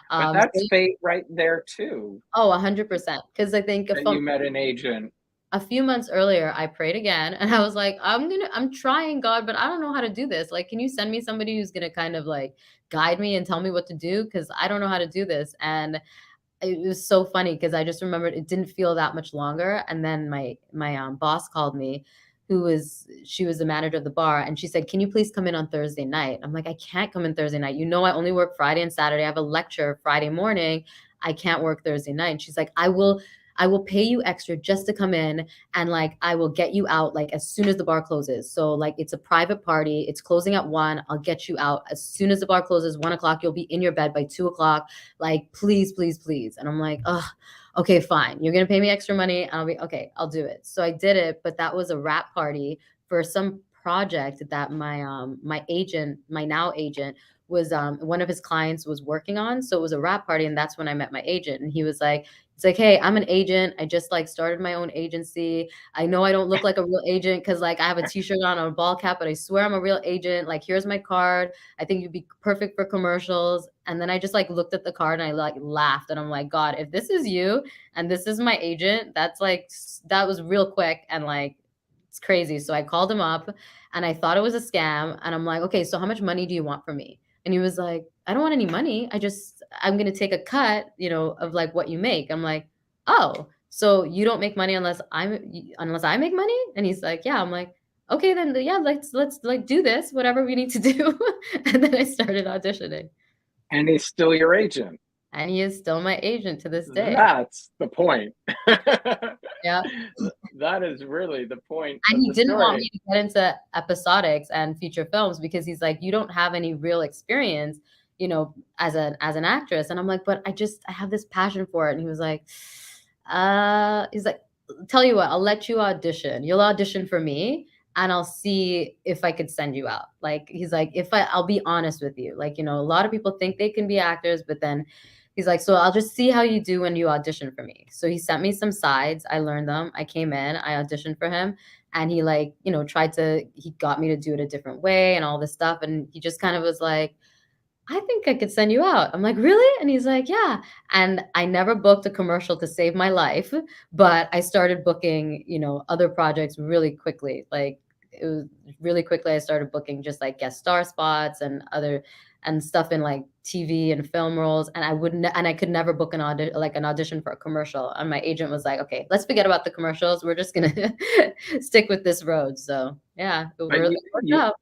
But So, that's fate right there too, oh, 100%. Because I think that you met an agent. a few months earlier, I prayed again and I was like, I'm trying, God, but I don't know how to do this. Like, can you send me somebody who's gonna kind of like guide me and tell me what to do? Because I don't know how to do this. And it was so funny because I just remembered it didn't feel that much longer. And then my boss called me, she was the manager of the bar, and she said, "Can you please come in on Thursday night?" I'm like, "I can't come in Thursday night. I only work Friday and Saturday. I have a lecture Friday morning. I can't work Thursday night." And she's like, "I will pay you extra just to come in, and like I will get you out like as soon as the bar closes. So like it's a private party. It's closing at 1. I'll get you out as soon as the bar closes, 1 o'clock. You'll be in your bed by 2 o'clock. Like, please, please, please." And I'm like, "Oh, okay, fine. You're gonna pay me extra money. I'll be okay, I'll do it." So I did it, but that was a wrap party for some project that my now agent was one of his clients was working on. So it was a wrap party, and that's when I met my agent. And it's like, "Hey, I'm an agent. I just like started my own agency. I know I don't look like a real agent because like I have a t-shirt on or a ball cap, but I swear I'm a real agent. Like, here's my card. I think you'd be perfect for commercials." And then I just like looked at the card and I like laughed and I'm like, "God, if this is you and this is my agent, that was real quick and like it's crazy." So I called him up and I thought it was a scam. And I'm like, "Okay, so how much money do you want from me?" And he was like, "I don't want any money. I'm going to take a cut, of like what you make." I'm like, "Oh, so you don't make money unless I make money?" And he's like, "Yeah." I'm like, "Okay, then yeah, let's like do this, whatever we need to do." And then I started auditioning. And he's still your agent. And he is still my agent to this day. That's the point. Yeah. That is really the point And of he the didn't want story. me to get into episodics and feature films because he's like, "You don't have any real experience, as an actress." And I'm like, "But I have this passion for it." And he was like, he's like, "Tell you what, I'll let you audition. You'll audition for me and I'll see if I could send you out." Like, he's like, I'll be honest with you. Like, a lot of people think they can be actors, but then he's like, "So I'll just see how you do when you audition for me." So he sent me some sides. I learned them. I came in, I auditioned for him, and he like, he got me to do it a different way and all this stuff. And he just kind of was like, "I think I could send you out." I'm like, "Really?" And he's like, "Yeah." And I never booked a commercial to save my life, but I started booking, other projects really quickly. Like, it was really quickly I started booking just like guest star spots and stuff in like TV and film roles. And I could never book an audition for a commercial. And my agent was like, "Okay, let's forget about the commercials. We're just gonna stick with this road." So yeah, it But really worked out.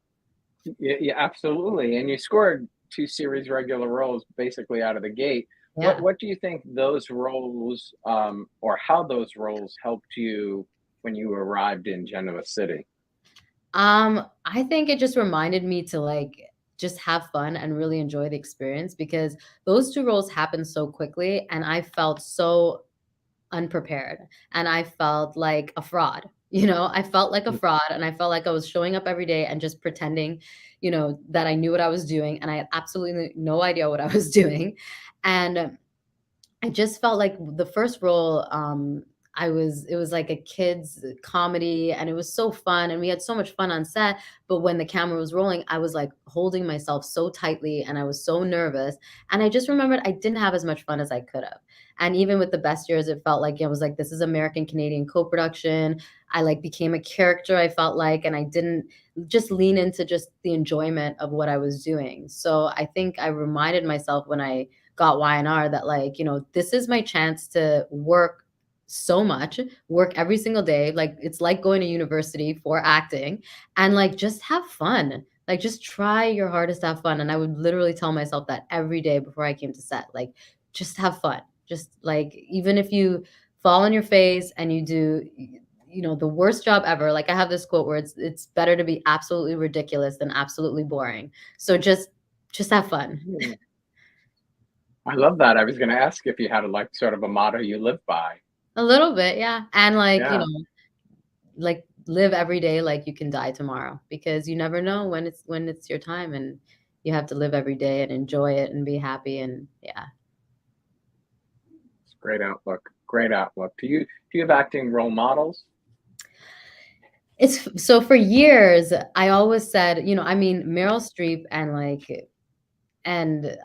yeah, absolutely. And you scored 2 series regular roles basically out of the gate. Yeah. What do you think those roles, or how those roles helped you when you arrived in Genova City? I think it just reminded me to like just have fun and really enjoy the experience because those two roles happened so quickly and I felt so unprepared and I felt like a fraud. I felt like a fraud and I felt like I was showing up every day and just pretending, that I knew what I was doing and I had absolutely no idea what I was doing. And I just felt like the first role, it was like a kids comedy and it was so fun and we had so much fun on set. But when the camera was rolling, I was like holding myself so tightly and I was so nervous. And I just remembered I didn't have as much fun as I could have. And even with the best years, it felt like it was like, this is American Canadian co-production. I like became a character, I felt like, and I didn't just lean into just the enjoyment of what I was doing. So I think I reminded myself when I got Y&R that like, this is my chance to work so much, work every single day. Like it's like going to university for acting and like just have fun. Like just try your hardest to have fun. And I would literally tell myself that every day before I came to set. Like just have fun. Just like even if you fall on your face and the worst job ever. Like I have this quote where it's better to be absolutely ridiculous than absolutely boring. So just have fun. I love that. I was going to ask if you had sort of a motto you live by. A little bit, yeah. And like, Yeah. like live every day like you can die tomorrow, because you never know when it's your time, and you have to live every day and enjoy it and be happy. And yeah. It's a great outlook. Great outlook. Do you have acting role models? It's so for years I always said, I mean, Meryl Streep and like and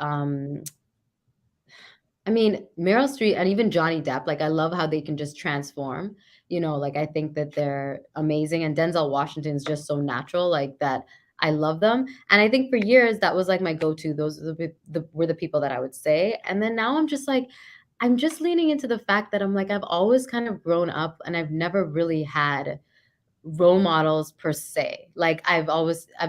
I mean, Meryl Streep and even Johnny Depp, like I love how they can just transform. Like I think that they're amazing, and Denzel Washington is just so natural, like that. I love them, and I think for years that was like my go-to. Those are were the people that I would say, and then now I'm just like, I'm just leaning into the fact that I'm like I've always kind of grown up, and I've never really had role models per se. Like I've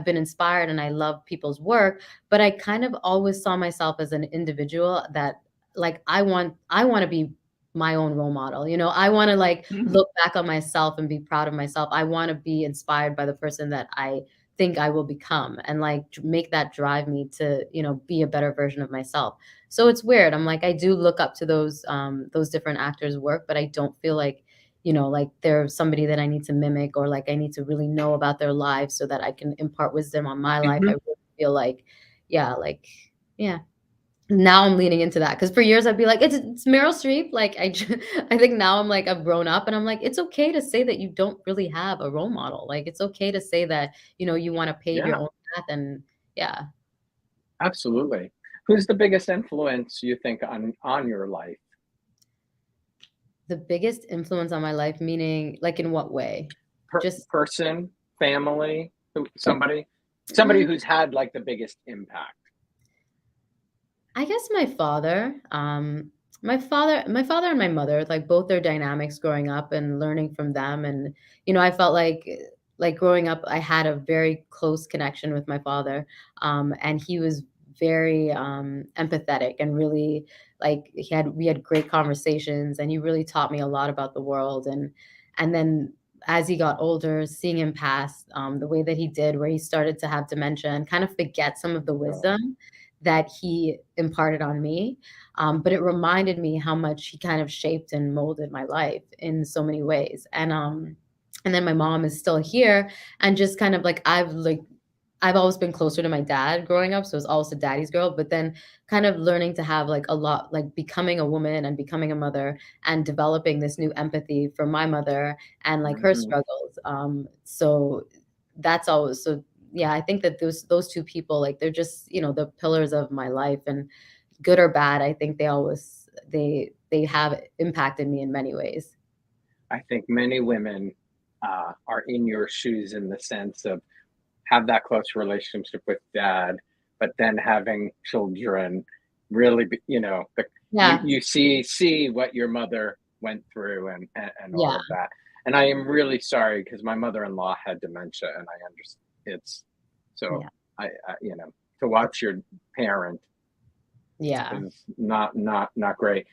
been inspired and I love people's work, but I kind of always saw myself as an individual that like I want to be my own role model. I want to like look back on myself and be proud of myself. I want to be inspired by the person that I think I will become, and like make that drive me to, be a better version of myself. So it's weird. I'm like I do look up to those different actors' work, but I don't feel like like they're somebody that I need to mimic, or like I need to really know about their lives so that I can impart wisdom on my life. I Mhm. really feel like, yeah, like, yeah. Now I'm leaning into that, because for years I'd be like, it's Meryl Streep. Like I think now I'm like I've grown up, and I'm like it's okay to say that you don't really have a role model. Like it's okay to say that you want to pave your Yeah, own path, and yeah. absolutely. Who's the biggest influence you think on your life? The biggest influence on my life, meaning like in what way? Just Person, family, somebody who's had like the biggest impact. I guess my father, my father and my mother, like both their dynamics growing up and learning from them. And, I felt like growing up, I had a very close connection with my father. And he was very empathetic, and really like we had great conversations, and he really taught me a lot about the world. And then as he got older, seeing him pass the way that he did, where he started to have dementia and kind of forget some of the Oh, wisdom that he imparted on me. But it reminded me how much he kind of shaped and molded my life in so many ways. And then my mom is still here, and just kind of like I've always been closer to my dad growing up, so I was always a daddy's girl. But then kind of learning to have like a lot, like becoming a woman and becoming a mother, and developing this new empathy for my mother and like her mhm. struggles. So that's always so yeah, I think that those two people, like they're just, the pillars of my life, and good or bad, I think they have impacted me in many ways. I think many women are in your shoes in the sense of have that close relationship with dad, but then having children really, Yeah. you see what your mother went through and all Yeah. of that. And I am really sorry because my mother-in-law had dementia, and I understand it's so Yeah. to watch your parent Yeah. is not great.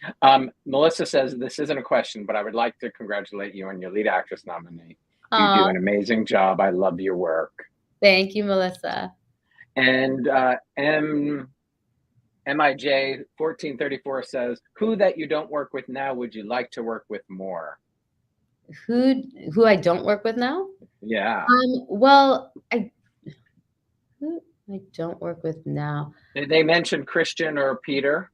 Melissa says this isn't a question, but I would like to congratulate you on your lead actress nominee. You do Oh, an amazing job. I love your work. thank you, Melissa. And MIJ 1434 says, "Who that you don't work with now would you like to work with more?" Who I don't work with now? Yeah, Well, who I don't work with now. they mentioned Christian or Peter.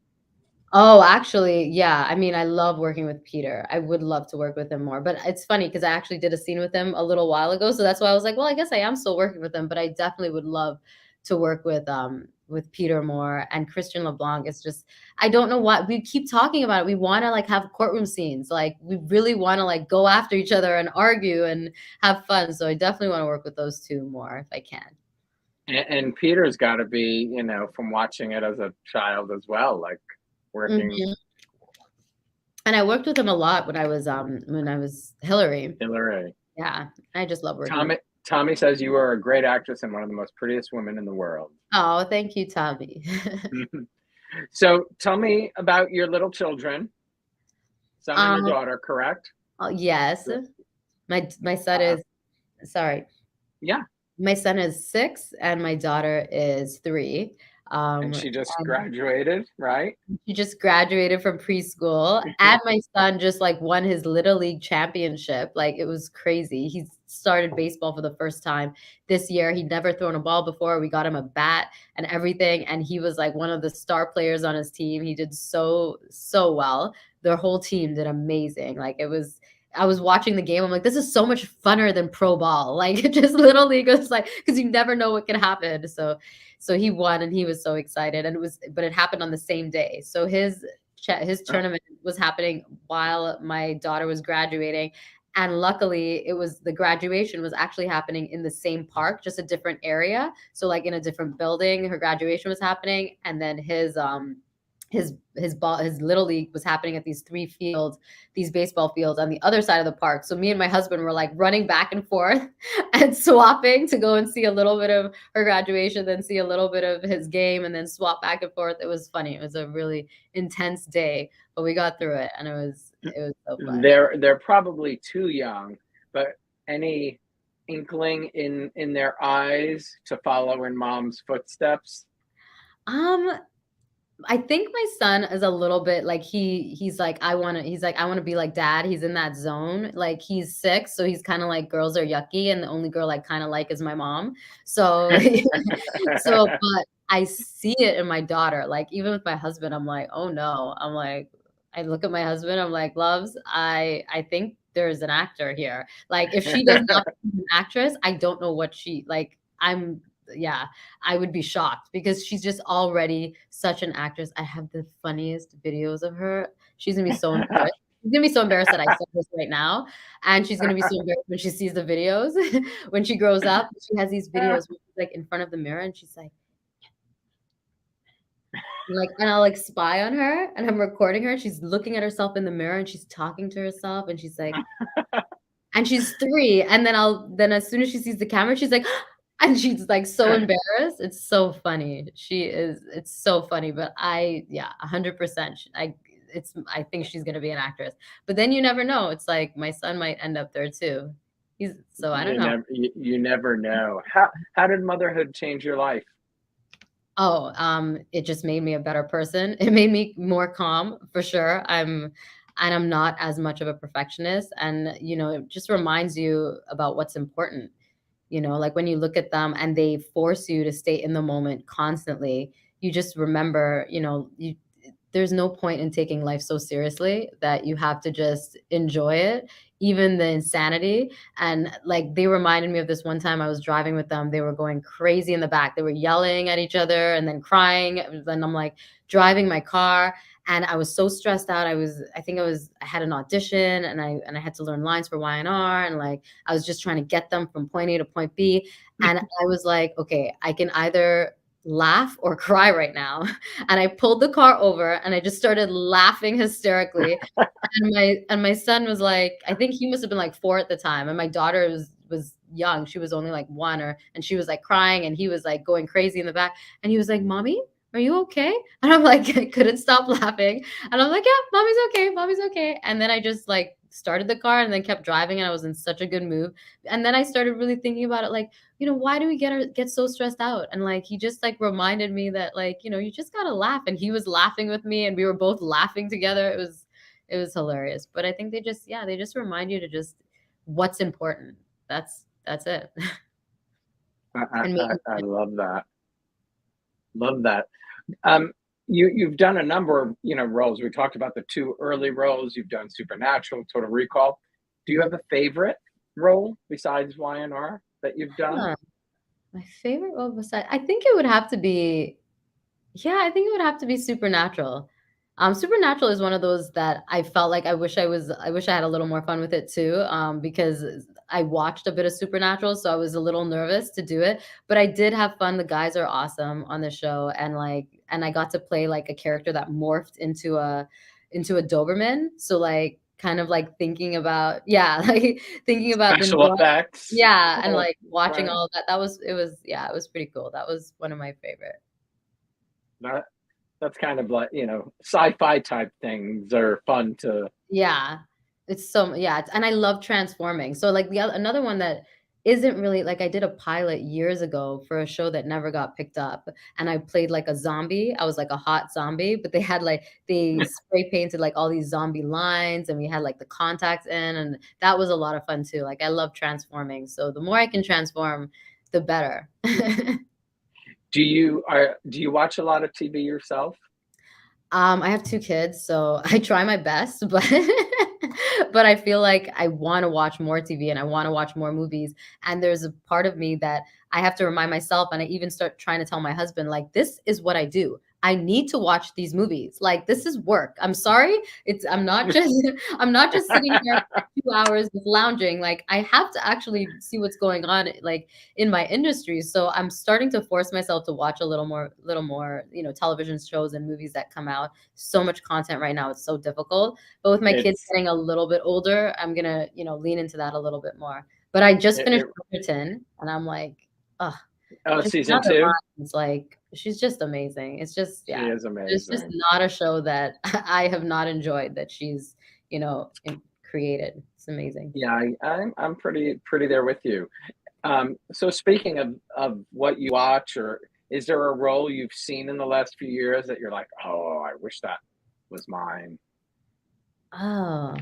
Oh, actually, yeah. I mean, I love working with Peter. I would love to work with him more. But it's funny because I actually did a scene with him a little while ago. So that's why I was like, well, I guess I am still working with him, but I definitely would love to work with Peter more. And Christian LeBlanc is just I don't know what we keep talking about it. We want to like have courtroom scenes. Like we really want to like go after each other and argue and have fun. So I definitely want to work with those two more if I can. And Peter's got to be, from watching it as a child as well, like working Mhm. And I worked with him a lot when I was Hilary. Hillary. Yeah, I just love working with. Tommy says you are a great actress and one of the most prettiest women in the world. Oh, thank you, Tommy. So tell me about your little children, son and a Um, daughter, correct? yes. My son is sorry. Yeah. My son is 6 and my daughter is 3. And she just And graduated, right? he just graduated from preschool, and my son just, like, won his Little League championship, like, it was crazy. He started baseball for the first time this year. He'd never thrown a ball before. We got him a bat and everything, and he was, like, one of the star players on his team. He did so, so well. Their whole team did amazing. Like, it was I was watching the game, I'm like, "This is so much funner than pro ball." Like, just Little League was like, because you never know what can happen, so he won and he was so excited, and it happened on the same day. So his tournament was happening while my daughter was graduating, and luckily the graduation was actually happening in the same park, just a different area. So like in a different building, her graduation was happening, and then his little league was happening at these baseball fields on the other side of the park. So me and my husband were like running back and forth and swapping to go and see a little bit of her graduation, then see a little bit of his game, and then swap back and forth. It was funny. It was a really intense day, but we got through it, and it was so fun. They're probably too young, but any inkling in their eyes to follow in mom's footsteps? I think my son is a little bit like he's like I want to be like dad. He's in that zone. Like he's 6, so he's kind of like girls are yucky, and the only girl I kind of like is my mom. So but I see it in my daughter. Like even with my husband, I'm like, oh no. I'm like, I look at my husband. I'm like, loves. I think there's an actor here. Like if she does not become an actress, I don't know what she like. Yeah, I would be shocked because she's just already such an actress. I have the funniest videos of her. She's gonna be so embarrassed. She's gonna be so embarrassed that I said this right now, and she's gonna be so embarrassed when she sees the videos when she grows up. She has these videos where she's like in front of the mirror, and she's like, and I'll like spy on her, and I'm recording her. And she's looking at herself in the mirror, and she's talking to herself, and she's like, and she's 3, and then as soon as she sees the camera, she's like. And she's, like, so embarrassed. It's so funny. It's so funny, but 100%. I think she's gonna be an actress. But then you never know. It's like my son might end up there too. I don't know. You never know. How did motherhood change your life? Oh, it just made me a better person. It made me more calm for sure. I'm not as much of a perfectionist, and, it just reminds you about what's important. Like when you look at them and they force you to stay in the moment constantly, you just remember, there's no point in taking life so seriously that you have to just enjoy it, even the insanity. And like they reminded me of this one time I was driving with them. They were going crazy in the back. They were yelling at each other and then crying. Then I'm like driving my car. And I was so stressed out. I had an audition and I had to learn lines for Y&R, and like I was just trying to get them from point A to point B. And I was like, okay, I can either laugh or cry right now. And I pulled the car over and I just started laughing hysterically. And my son was like, I think he must have been like 4 at the time. And my daughter was young. She was only like 1 and she was like crying and he was like going crazy in the back. And he was like, "Mommy, are you okay?" And I'm like, I couldn't stop laughing. And I'm like, yeah, mommy's okay. Mommy's okay. And then I just like started the car and then kept driving and I was in such a good mood. And then I started really thinking about it, like, why do we get so stressed out? And like, he just like reminded me that like, you just got to laugh. And he was laughing with me and we were both laughing together. It was hilarious. But I think they just remind you to just what's important. That's it. I love that. Love that. You've done a number of roles. We talked about the 2 early roles. You've done Supernatural, Total Recall. Do you have a favorite role besides Y&R that you've done? My favorite role besides, I think it would have to be, I think it would have to be Supernatural. Supernatural is one of those that I felt like I wish I had a little more fun with it too. Because I watched a bit of Supernatural, so I was a little nervous to do it, but I did have fun. The guys are awesome on the show, and I got to play like a character that morphed into a Doberman. So like kind of like thinking about like thinking about special effects. Yeah, and like watching all of that. It was pretty cool. That was one of my favorite. That's kind of like, sci-fi type things are fun to. Yeah. It's so yeah, and I love transforming. So like another one that isn't really like I did a pilot years ago for a show that never got picked up, and I played like a zombie. I was like a hot zombie, but they had like they spray painted like all these zombie lines, and we had like the contacts in, and that was a lot of fun too. Like I love transforming. So the more I can transform, the better. Do you watch a lot of TV yourself? I have 2 kids, so I try my best, but but I feel like I wanna watch more TV and I wanna watch more movies, and there's a part of me that I have to remind myself, and I even start trying to tell my husband, like, "This is what I do. I need to watch these movies. Like, this is work. I'm sorry. I'm not just I'm not just sitting here for 2 hours just lounging. Like, I have to actually see what's going on, like, in my industry." So I'm starting to force myself to watch a little more, television shows and movies that come out. So much content right now, it's so difficult. But with my kids It's getting a little bit older, I'm gonna, lean into that a little bit more. But I just it, finished it, Bridgerton, and I'm like, oh, oh, just season another two. line. It's like she's just amazing. It's just She yeah, is there's just amazing. not a show that I have not enjoyed that she's, created. It's amazing. Yeah, I'm pretty there with you. So speaking of what you watch, or is there a role you've seen in the last few years that you're like, oh, I wish that was mine? Oh,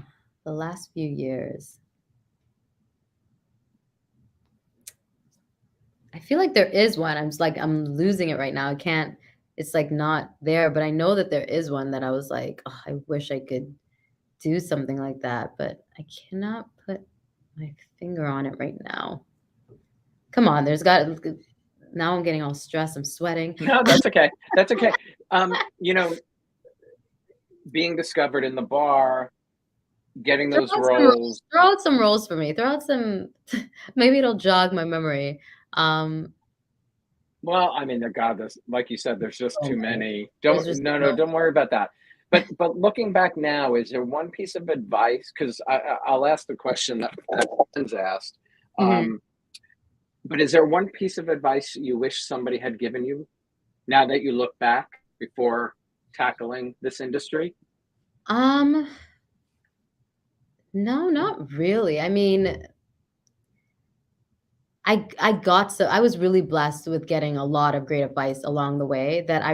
the last few years. I feel like there is one. I'm just like I'm losing it right now. I can't it's like not there, but I know that there is one that I was like, "Oh, I wish I could do something like that," but I cannot put my finger on it right now. Come on, there's got now I'm getting all stressed. I'm sweating. No, that's okay. That's okay. You know, being discovered in the bar, getting Throw those out some roles. roles. Throw out some roles for me. Throw out some maybe it'll jog my memory. Um, Well, I mean, God, there's like you said, there's just so too many. many. There's Don't just no so no, don't worry about that. But looking back now, is there one piece of advice? Because I'll ask the question that friends asked. Mhm. Um, but is there one piece of advice you wish somebody had given you now that you look back before tackling this industry? Um, no, not really. I mean, I was really blessed with getting a lot of great advice along the way that I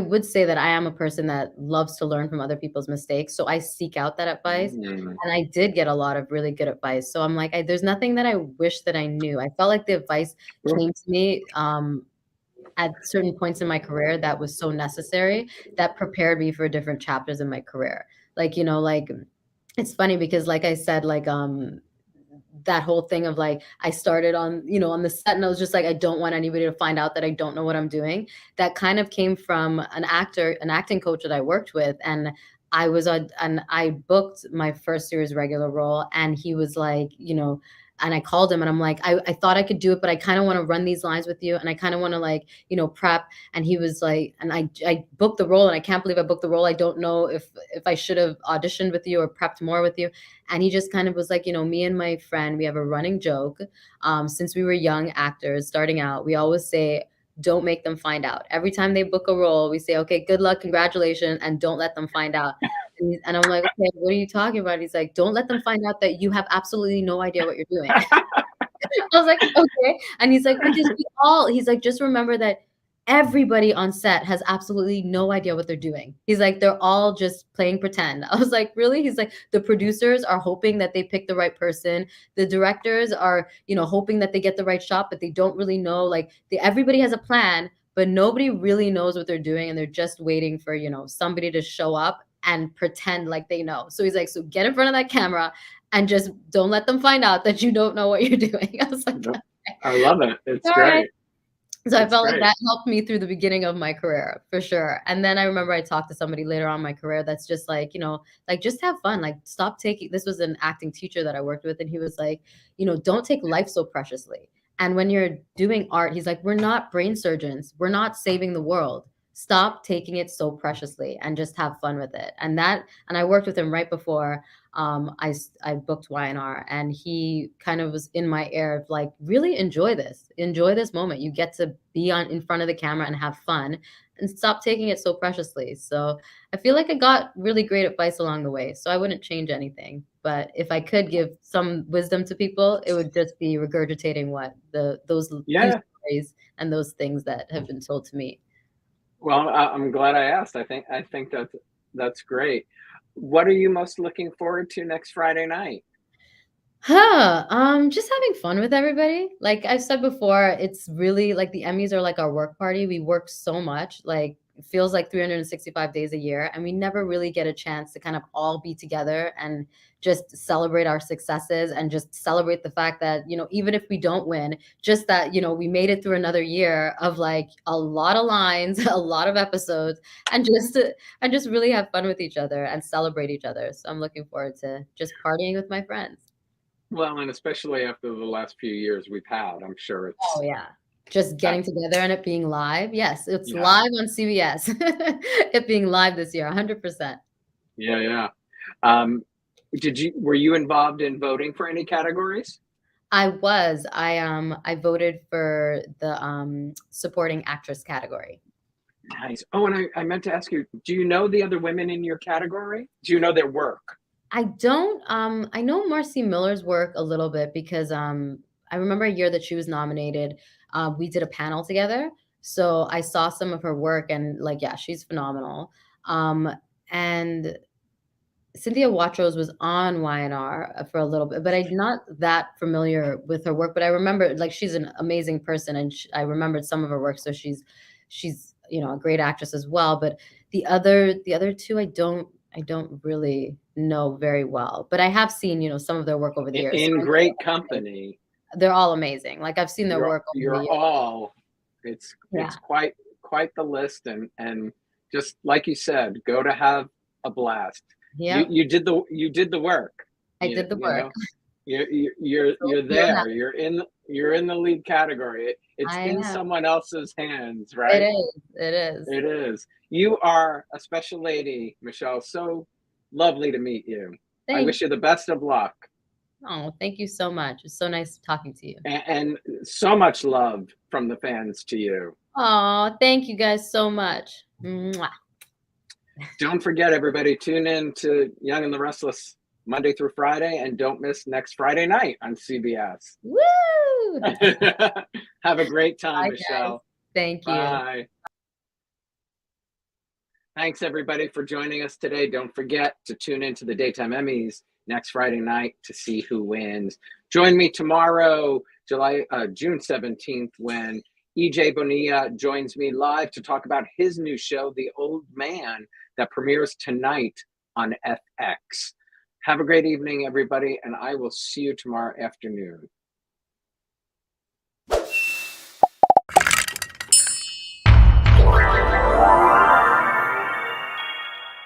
would say that I am a person that loves to learn from other people's mistakes, so I seek out that advice, Mm. and I did get a lot of really good advice, so I'm like, there's nothing that I wish that I knew. I felt like the advice Sure. came to me, at certain points in my career that was so necessary that prepared me for different chapters in my career. Like, it's funny because like I said, like, that whole thing of like I started on, on the set and I was just like, I don't want anybody to find out that I don't know what I'm doing. That kind of came from an acting coach that I worked with. And and I booked my first series regular role. And he was like, and I called him and I'm like, I thought I could do it, but I kind of want to run these lines with you. And I kind of want to like, prep. And he was like, and I booked the role and I can't believe I booked the role. I don't know if I should have auditioned with you or prepped more with you. And he just kind of was like, me and my friend, we have a running joke. Since we were young actors starting out, we always say, don't make them find out. Every time they book a role, we say, okay, good luck, congratulations, and don't let them find out. And I'm like, okay, what are you talking about? He's like, don't let them find out that you have absolutely no idea what you're doing. I was like, okay. And he's like, he's like, just remember that everybody on set has absolutely no idea what they're doing. He's like, they're all just playing pretend. I was like, really? He's like, the producers are hoping that they pick the right person. The directors are, hoping that they get the right shot, but they don't really know. Like, everybody has a plan, but nobody really knows what they're doing. And they're just waiting for, somebody to show up and pretend like they know. So he's like, so get in front of that camera and just don't let them find out that you don't know what you're doing. I was like, Nope. okay. I love it. It's All right. great. So I It's felt like great. that helped me through the beginning of my career for sure. And then I remember I talked to somebody later on in my career that's just like, like just have fun. Like stop taking, this was an acting teacher that I worked with. And he was like, don't take life so preciously. And when you're doing art, he's like, we're not brain surgeons. We're not saving the world. stop taking it so preciously and just have fun with it. And I worked with him right before I booked Y&R, and he kind of was in my ear of like, really enjoy this moment. You get to be in front of the camera and have fun, and stop taking it so preciously. So I feel like I got really great advice along the way. So I wouldn't change anything. But if I could give some wisdom to people, it would just be regurgitating what those few stories and those things that have been told to me. Well, I'm glad I asked. I think that's great. What are you most looking forward to next Friday night? Just having fun with everybody. Like I've said before, it's really like the Emmys are like our work party. We work so much, like it feels like 365 days a year, and we never really get a chance to kind of all be together and just celebrate our successes and just celebrate the fact that, even if we don't win, just that, we made it through another year of like a lot of lines, a lot of episodes, and just really have fun with each other and celebrate each other. So I'm looking forward to just partying with my friends. Well, and especially after the last few years we've had, I'm sure it's. Oh, yeah. Just getting together and it being live. Yes, it's live on CBS. It being live this year, 100%. Yeah. Were you involved in voting for any categories? I was. I voted for the supporting actress category. Nice. Oh, and I meant to ask you, do you know the other women in your category? Do you know their work? I don't. I know Marcy Miller's work a little bit because I remember a year that she was nominated. We did a panel together, so I saw some of her work, and like, yeah, she's phenomenal. And Cynthia Watros was on Y&R for a little bit, but I'm not that familiar with her work. But I remember, like, she's an amazing person, and I remembered some of her work. So she's a great actress as well. But the other two, I don't really know very well. But I have seen some of their work over the years. In great company. They're all amazing. Like I've seen their work over the years. It's quite the list, and just like you said, go to have a blast. Yeah, you did the work. I did the work. You're there. You're in the lead category. It's in someone else's hands, right? It is. You are a special lady, Mishael. So lovely to meet you. Thanks. I wish you the best of luck. Oh, thank you so much. It's so nice talking to you. And so much love from the fans to you. Oh, thank you guys so much. Mwah. Don't forget, everybody, tune in to Young and the Restless Monday through Friday, and don't miss next Friday night on CBS. Woo! Have a great time, Mishael. Guys. Thank you. Bye. Thanks, everybody, for joining us today. Don't forget to tune into the Daytime Emmys next Friday night to see who wins. Join me tomorrow, June 17th, when EJ Bonilla joins me live to talk about his new show, The Old Man, that premieres tonight on FX. Have a great evening, everybody, and I will see you tomorrow afternoon.